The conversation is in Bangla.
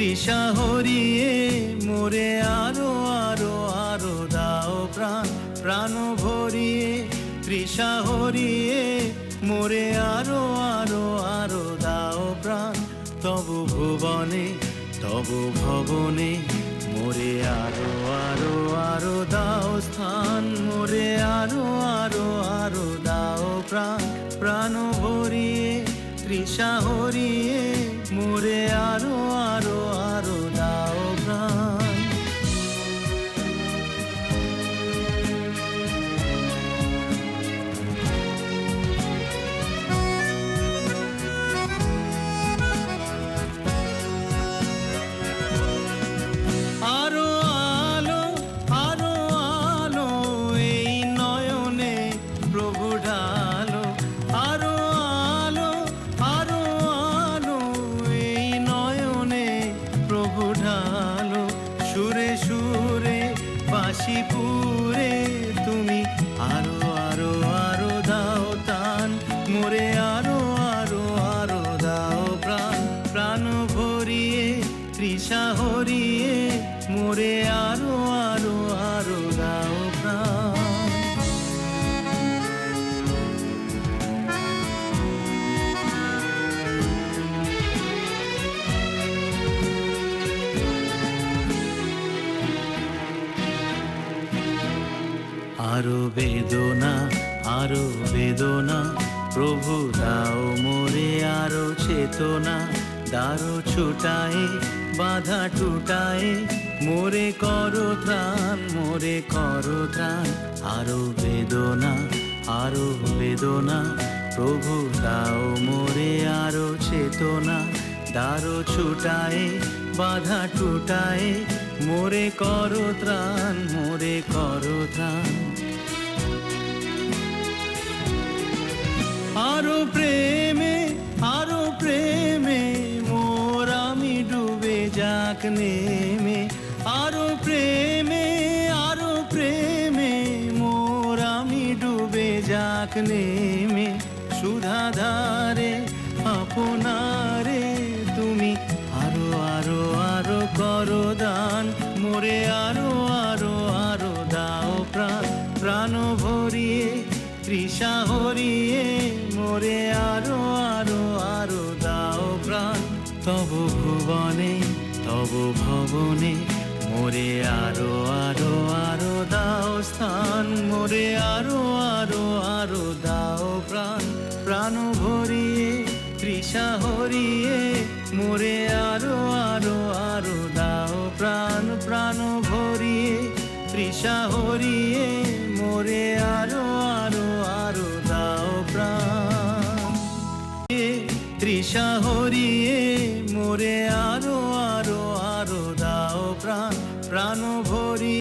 তৃষা হরিয়ে মোরে আরো আরো আরো দাও প্রাণ প্রাণ ভরিয়ে তৃষা হরিয়ে মোরে আরো আরো আরো দাও প্রাণ তবু ভুবনে তবু ভবনে মোরে আরো আরো আরো দাও স্থান মোরে আরো আরো আরো দাও প্রাণ প্রাণ ভরিয়ে তৃষা হরিয়ে মোরে আরো আরো আরো দাও প্রাণ আরো আলো আরো আলো এই নয়নে প্রভু ঢালো আরো আলো আরো আলো এই নয়নে প্রভু ঢালো সুরে সুরে বাঁশি পুরে তুমি আরো আরো আরো দাও তান মোরে আরো আরো আরো দাও প্রাণ প্রাণ ভরিয়ে তৃষা হরিয়ে মোরে আরো আরো আরো দাও প্রাণ আরো বেদনা প্রভু দাও মোরে আরো চেতনা দারো ছুটায়ে বাধা টুটায়ে মোরে করো ত্রাণ আরো বেদনা প্রভু দাও মোরে আরো চেতনা দারো ছুটায়ে বাধা টুটায়ে মোরে করো ত্রাণ আরো প্রেমে মোর আমি ডুবে যাক নেমে আরো প্রেমে মোর আমি ডুবে যাক নেমে সুধাধারে আপনারে তুমি আরো আরো আরো করো দান মোরে আরো আরো আরো দাও প্রাণ প্রাণ ভরিয়ে তৃষা হরিয়ে মোরে আরো আরো আরো দাও প্রাণ তবু ভুবনে তবু ভবনে মোরে আরো আরো আরো দাও স্থান মোরে আরো আরো আরো দাও প্রাণ প্রাণ ভরিয়ে তৃষা হরিয়ে মোরে আরো আরো আরো দাও প্রাণ প্রাণ ভরিয়ে তৃষা হরিয়ে মোরে আরো